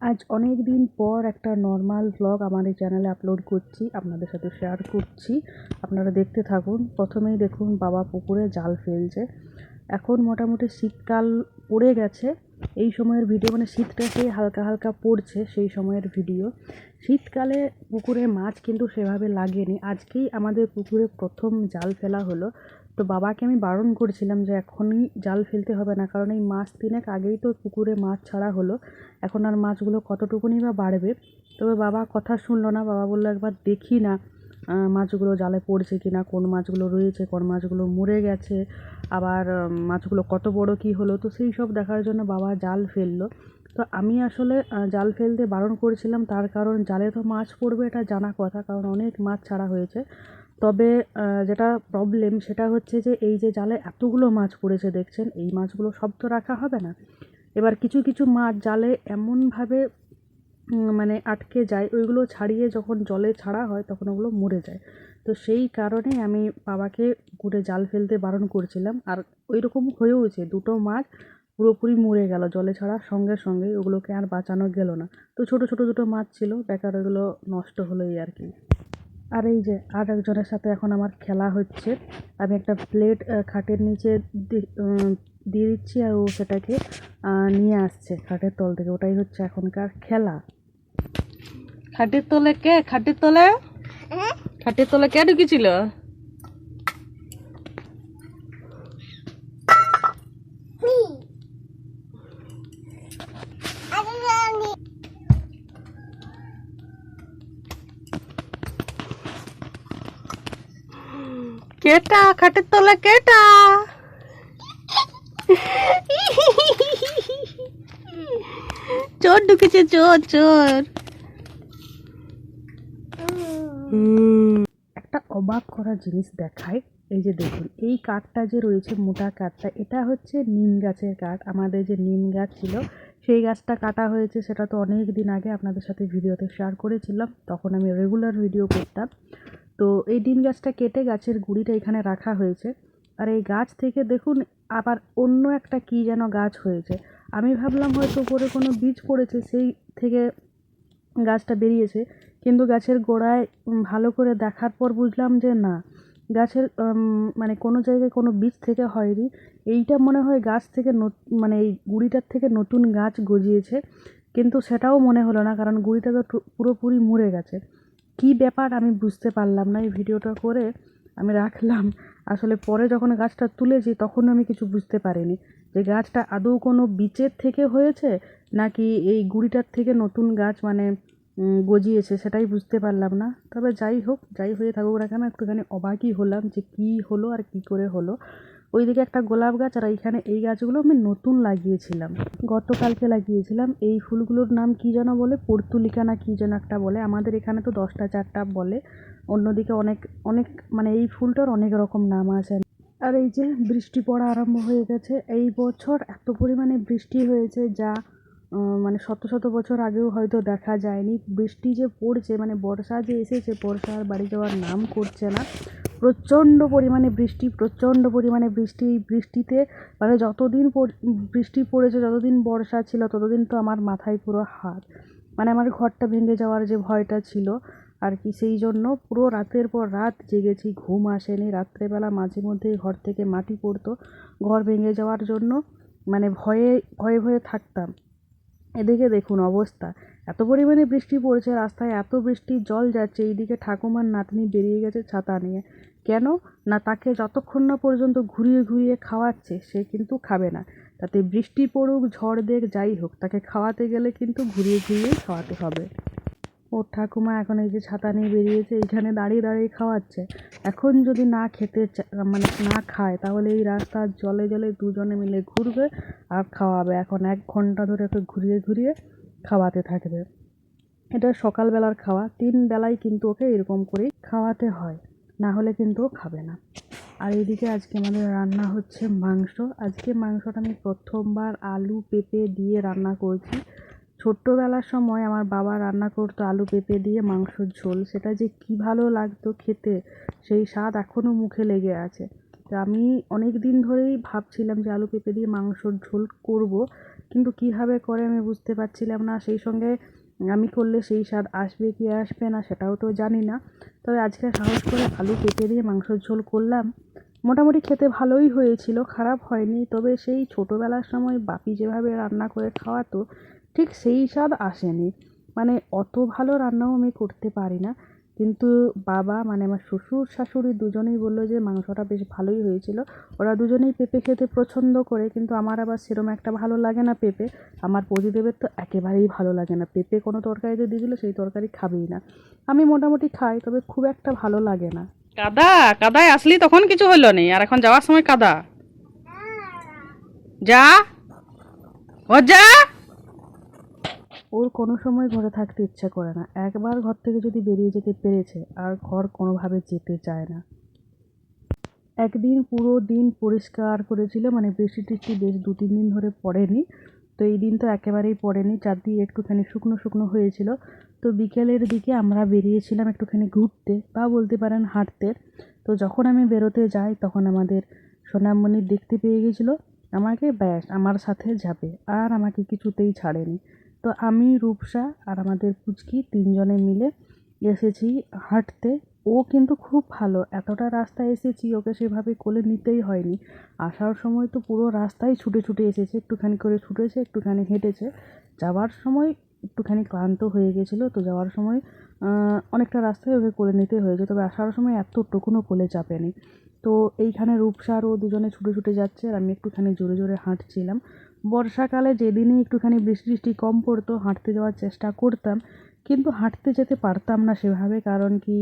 আজ অনেক দিন পর একটা নর্মাল ভ্লগ আমার এই চ্যানেলে আপলোড করছি, আপনাদের সাথে শেয়ার করছি। আপনারা দেখতে থাকুন। প্রথমেই দেখুন বাবা পুকুরে জাল ফেলছে। এখন মোটামুটি শীতকাল পড়ে গেছে। এই সময়ের ভিডিও মানে শীতটা সেই হালকা হালকা পড়ছে সেই সময়ের ভিডিও। শীতকালে পুকুরে মাছ কিন্তু সেভাবে লাগেনি। আজকেই আমাদের পুকুরে প্রথম জাল ফেলা হলো। তো বাবাকে আমি বারণ করেছিলাম যে এখনই জাল ফেলতে হবে না, কারণ এই মাস তিনেক আগেই তো পুকুরে মাছ ছাড়া হলো। এখন আর মাছগুলো কতটুকুনি বা বাড়বে। তবে বাবা কথা শুনলো না। বাবা বললো একবার দেখি না মাছগুলো জালে পড়ছে কিনা, কোন মাছগুলো রয়েছে, কোন মাছগুলো মরে গেছে, আবার মাছগুলো কত বড় কি হলো। তো সেই সব দেখার জন্য বাবা জাল ফেললো। তো আমি আসলে জাল ফেলতে বারণ করেছিলাম, তার কারণ জালে তো মাছ পড়বে এটা জানা কথা, কারণ অনেক মাছ ছাড়া হয়েছে। তবে যেটা প্রবলেম সেটা হচ্ছে যে এই যে জালে এতগুলো মাছ পড়েছে দেখছেন, এই মাছগুলো সব তো রাখা হবে না। এবার কিছু কিছু মাছ জালে এমনভাবে মানে আটকে যায়, ওইগুলো ছাড়িয়ে যখন জলে ছাড়া হয় তখন ওগুলো মরে যায়। তো সেই কারণে আমি বাবাকে পুকুরে জাল ফেলতে বারণ করছিলাম। আর ওই রকম হয়েওছে, দুটো মাছ পুরোপুরি মরে গেল জলে ছাড়ার সঙ্গে সঙ্গেই, ওগুলোকে আর বাঁচানো গেল না। তো ছোট ছোট দুটো মাছ ছিল, বেকার ওগুলো নষ্ট হলো এই আর কি। আর এই যে আর একজনের সাথে এখন আমার খেলা হচ্ছে। আমি একটা প্লেট খাটের নিচে দিয়ে দিচ্ছি, আর ও সেটাকে নিয়ে আসছে খাটের তল থেকে। ওটাই হচ্ছে এখনকার খেলা। খাটের তলে কে? খাটের তলে কে ঢুকেছিল? কেটা খাটের তলে? কেটা? চোর ঢুকেছে, চোর চোর। একটা অবাক করা জিনিস দেখায়। এই যে দেখুন, এই কাঠটা যে রয়েছে, মোটা কাঠটা, এটা হচ্ছে নিম গাছের কাঠ। আমাদের যে নিম গাছ ছিল সেই গাছটা কাটা হয়েছে। সেটা তো অনেক দিন আগে আপনাদের সাথে ভিডিওতে শেয়ার করেছিলাম, তখন আমি রেগুলার ভিডিও করতাম। তো এই নিম গাছটা কেটে গাছের গুঁড়িটা এখানে রাখা হয়েছে। আর এই গাছ থেকে দেখুন আবার অন্য একটা কী যেন গাছ হয়েছে। আমি ভাবলাম হয়তো উপরে কোনো বীজ পড়েছে, সেই থেকে গাছটা বেরিয়েছে। কিন্তু গাছের গোড়ায় ভালো করে দেখার পর বুঝলাম যে না, গাছের মানে কোনো জায়গায় কোনো বীজ থেকে হয়নি। এইটা মনে হয় গাছ থেকে মানে এই গুঁড়িটার থেকে নতুন গাছ গজিয়েছে। কিন্তু সেটাও মনে হলো না, কারণ গুঁড়িটা তো পুরোপুরি মরে গেছে। কী ব্যাপার আমি বুঝতে পারলাম না। এই ভিডিওটা করে আমি রাখলাম। আসলে পরে যখন গাছটা তুলেছি তখন আমি কিছু বুঝতে পারিনি যে গাছটা আদৌ কোনো বীজের থেকে হয়েছে নাকি এই গুঁড়িটার থেকে নতুন গাছ মানে গজিয়েছে, সেটাই বুঝতে পারলাম না। তবে যাই হোক, যাই হয়ে থাকুক না কেন, একটুখানি অবাকই হলাম যে কী হলো আর কী করে হলো। ওইদিকে একটা গোলাপ গাছ, আর এইখানে এই গাছগুলো আমি নতুন লাগিয়েছিলাম, গতকালকে লাগিয়েছিলাম। এই ফুলগুলোর নাম কী যেন বলে, পর্তুলিকা না কী যেন একটা বলে। আমাদের এখানে তো 10টা 4টা বলে, অন্যদিকে অনেক অনেক মানে এই ফুলটার অনেক রকম নাম আছে। আর এই যে বৃষ্টি পড়া আরম্ভ হয়ে গেছে। এই বছর এত পরিমাণে বৃষ্টি হয়েছে যা মানে শত শত বছর আগেও হয়তো দেখা যায়নি। বৃষ্টি যে পড়ছে, মানে বর্ষা যে এসেছে, বর্ষা আর বাড়ি যাওয়ার নাম করছে না। প্রচণ্ড পরিমাণে বৃষ্টি, প্রচণ্ড পরিমাণে বৃষ্টি। এই বৃষ্টিতে মানে যতদিন বৃষ্টি পড়েছে, যতদিন বর্ষা ছিল, ততদিন তো আমার মাথায় পুরো হাত, মানে আমার ঘরটা ভেঙে যাওয়ার যে ভয়টা ছিল আর কি, সেই জন্য পুরো রাতের পর রাত জেগেছি, ঘুম আসেনি। রাত্রেবেলা মাঝে মধ্যেই ঘর থেকে মাটি পড়তো ঘর ভেঙে যাওয়ার জন্য, মানে ভয়ে ভয়ে ভয়ে থাকতাম। এদিকে দেখুন অবস্থা, এত পরিমাণে বৃষ্টি পড়ছে, রাস্তায় এত বৃষ্টির জল যাচ্ছে। এইদিকে ঠাকুমার নাতনি বেরিয়ে গেছে ছাতা নিয়ে। কেন না, তাকে যতক্ষণ না পর্যন্ত ঘুরিয়ে ঘুরিয়ে খাওয়াচ্ছে সে কিন্তু খাবে না। তাতে বৃষ্টি পড়ুক ঝড় দেখ যাই হোক, তাকে খাওয়াতে গেলে কিন্তু ঘুরিয়ে ঘুরিয়েই খাওয়াতে হবে। ওর ঠাকুমা এখন এই যে ছাতা নিয়ে বেরিয়েছে, এইখানে দাঁড়িয়ে দাঁড়িয়ে খাওয়াচ্ছে। এখন যদি না খেতে মানে না খায়, তাহলে এই রাস্তার জলে জলে দুজনে মিলে ঘুরবে আর খাওয়াবে। এখন 1 ঘন্টা ধরে ওকে ঘুরিয়ে ঘুরিয়ে খাওয়াতে থাকবে। এটা সকালবেলার খাওয়া, 3 বেলায় কিন্তু ওকে এরকম করেই খাওয়াতে হয়, না হলে কিন্তু ও খাবে না। আর এইদিকে আজকে আমাদের রান্না হচ্ছে মাংস। আজকে মাংসটা আমি প্রথমবার আলু পেঁপে দিয়ে রান্না করছি। ছোট্টবেলার সময় আমার বাবা রান্না করতো আলু পেঁপে দিয়ে মাংসর ঝোল, সেটা যে কী ভালো লাগতো খেতে, সেই স্বাদ এখনও মুখে লেগে আছে। তো আমি অনেক দিন ধরেই ভাবছিলাম যে আলু পেঁপে দিয়ে মাংসর ঝোল করব, কিন্তু কীভাবে করে আমি বুঝতে পারছিলাম না। সেই সঙ্গে আমি করলে সেই স্বাদ আসবে কি আসবে না সেটাও তো জানি না। তবে আজকে সাহস করে আলু পেঁপে দিয়ে মাংসের ঝোল করলাম। মোটামুটি খেতে ভালোই হয়েছিল, খারাপ হয়নি। তবে সেই ছোটোবেলার সময় বাপি যেভাবে রান্না করে খাওয়াতো ঠিক সেই স্বাদ আসেনি। মানে অত ভালো রান্নাও আমি করতে পারি না, কিন্তু বাবা মানে আমার শ্বশুর শাশুড়ি দুজনেই বললো যে মাংসটা বেশ ভালোই হয়েছিল। ওরা দুজনেই পেঁপে খেতে পছন্দ করে, কিন্তু আমার আবার সেরকম একটা ভালো লাগে না পেঁপে। আমার প্রদীপের তো একেবারেই ভালো লাগে না পেঁপে, কোনো তরকারিতে দিয়ে দিলে সেই তরকারি খাবেই না। আমি মোটামুটি খাই, তবে খুব একটা ভালো লাগে না। কাদা কাদায় আসলি তখন কিছু হলো নি, আর এখন যাওয়ার সময় কাদা। যা ও যা। ওর কোনো সময় ঘরে থাকতে ইচ্ছে করে না, একবার ঘর থেকে যদি বেরিয়ে যেতে পেরেছে আর ঘর কোনোভাবে যেতে চায় না। একদিন পুরো দিন পরিষ্কার করেছিল, মানে বৃষ্টি টিষ্টি বেশ 2-3 দিন ধরে পড়েনি। তো এই দিন তো একেবারেই পড়েনি, চারদিকে একটুখানি শুকনো শুকনো হয়েছিল। তো বিকেলের দিকে আমরা বেরিয়েছিলাম একটুখানি ঘুরতে বা বলতে পারেন হাঁটতে। তো যখন আমি বেরোতে যাই তখন আমাদের সোনামণি দেখতে পেয়ে গেছিলো আমাকে, ব্যাস আমার সাথে যাবে, আর আমাকে কিছুতেই ছাড়েনি। তো আমি, রূপসা আর আমাদের পুচকি 3 জনে মিলে এসেছি হাঁটতে। ও কিন্তু খুব ভালো, এতটা রাস্তা এসেছি ওকে সেভাবে কোলে নিতেই হয়নি। আসার সময় তো পুরো রাস্তায় ছুটে ছুটে এসেছে, একটুখানি করে ছুটেছে, একটুখানি হেঁটেছে। যাওয়ার সময় একটুখানি ক্লান্ত হয়ে গেছিলো, তো যাওয়ার সময় অনেকটা রাস্তায় ওকে কোলে নিতে হয়েছে, তবে আসার সময় এতটুকুনও কোলে চাপেনি। তো এইখানে রূপসা আর ও দুজনে ছুটে ছুটে যাচ্ছে আর আমি একটুখানি জোরে জোরে হাঁটছিলাম। বর্ষাকালে যেদিনই একটুখানি বৃষ্টি টিষ্টি কম পড়তো হাঁটতে যাওয়ার চেষ্টা করতাম, কিন্তু হাঁটতে যেতে পারতাম না সেভাবে। কারণ কি,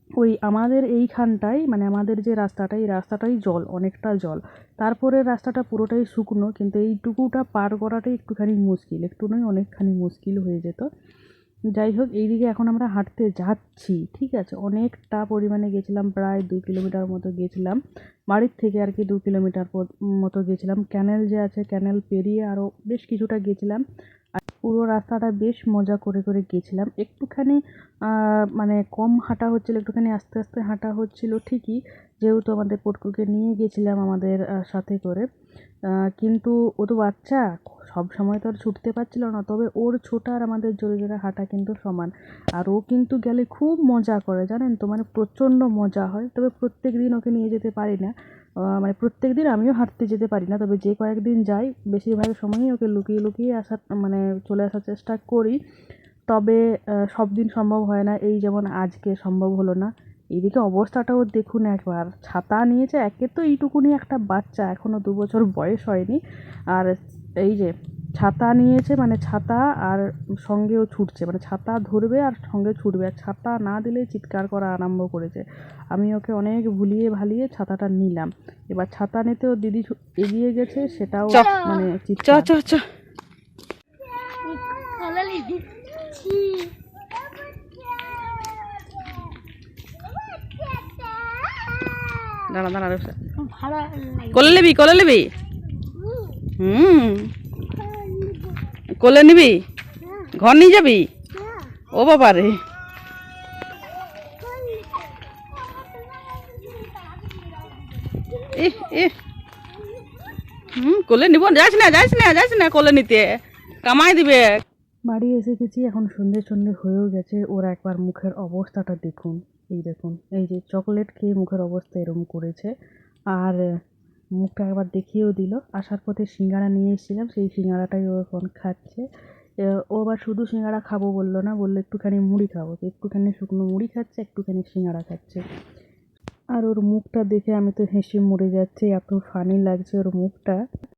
ওই আমাদের এইখানটায় মানে আমাদের যে রাস্তাটা, এই রাস্তাটাই জল, অনেকটা জল। তারপরের রাস্তাটা পুরোটাই শুকনো, কিন্তু এইটুকুটা পার করাটাই একটুখানি মুশকিল, একটু নয় অনেকখানি মুশকিল হয়ে যেত। যাই হোক, এইদিকে এখন আমরা হাঁটতে যাচ্ছি, ঠিক আছে। অনেকটা পরিমাণে গেছিলাম, প্রায় 2 কিলোমিটার মতো গেছিলাম বাড়ির থেকে আর কি। 2 কিলোমিটার মতো গেছিলাম। ক্যানেল যে আছে, ক্যানেল পেরিয়ে আরও বেশ কিছুটা গেছিলাম। আর পুরো রাস্তাটা বেশ মজা করে করে গেছিলাম। একটুখানি মানে কম হাঁটা হচ্ছিল, একটুখানি আস্তে আস্তে হাঁটা হচ্ছিল ঠিকই, যেহেতু আমাদের পটকুকে নিয়ে গেছিলাম আমাদের সাথে করে। কিন্তু ও তো বাচ্চা, সব সময় তো আর ছুটতে পারছিল না, তবে ওর ছোটা আর আমাদের জোরে জোরে হাঁটা কিন্তু সমান। আর ও কিন্তু গেলে খুব মজা করে, জানেন তো, মানে প্রচণ্ড মজা হয়। তবে প্রত্যেক দিন ওকে নিয়ে যেতে পারি না, মানে প্রত্যেক দিন আমিও হাঁটতে যেতে পারি না। তবে যে কয়েকদিন যাই বেশিরভাগ সময়ই ওকে লুকিয়ে লুকিয়ে আসার মানে চলে আসার চেষ্টা করি। তবে সব দিন সম্ভব হয় না, এই যেমন আজকে সম্ভব হলো না। এইদিকে অবস্থাটাও দেখুন একবার, ছাতা নিয়েছে, একে তো এইটুকুনি একটা বাচ্চা, এখনও 2 বছর বয়স হয়নি। আর এই যে ছাতা নিয়েছে, মানে ছাতা আর সঙ্গেও ছুটছে, মানে ছাতা ধরবে আর সঙ্গে ছুটবে, আর ছাতা না দিলেই চিৎকার করা আরম্ভ করেছে। আমি ওকে অনেক ভুলিয়ে ভালিয়ে ছাতাটা নিলাম। এবার ছাতা নিতেও দিদি এগিয়ে গেছে, সেটাও চ মানে চ চিৎকার। চ চ। দাঁড়া দাঁড়া রূপসা। কোলে নিবি কোলে নিবি? হুম, কোলে নিবি? ঘর নিয়ে যাবি? ও বাবা রে। এ এ কোলে নিব, যাস না যাস না যাস না কোলে নিতে, কামাই দিবে। বাড়ি এসে গেছি, এখন সন্ধে সন্ধে হয়েও গেছে। ওর একবার মুখের অবস্থাটা দেখুন, এই দেখুন, এই যে চকলেট খেয়ে মুখের অবস্থা এরকম করেছে। আর মুখটা একবার দেখিয়েও দিল। আসার পথে সিঙ্গারা নিয়ে এসেছিলাম, সেই সিঙ্গারাটাই ও এখন খাচ্ছে। ও আবার শুধু সিঙ্গারা খাবো বললো না, বললো একটুখানি মুড়ি খাবো। তো একটুখানি শুকনো মুড়ি খাচ্ছে, একটুখানি সিঙ্গারা খাচ্ছে। আর ওর মুখটা দেখে আমি তো হেসে মরে যাচ্ছি, এত ফানি লাগছে ওর মুখটা।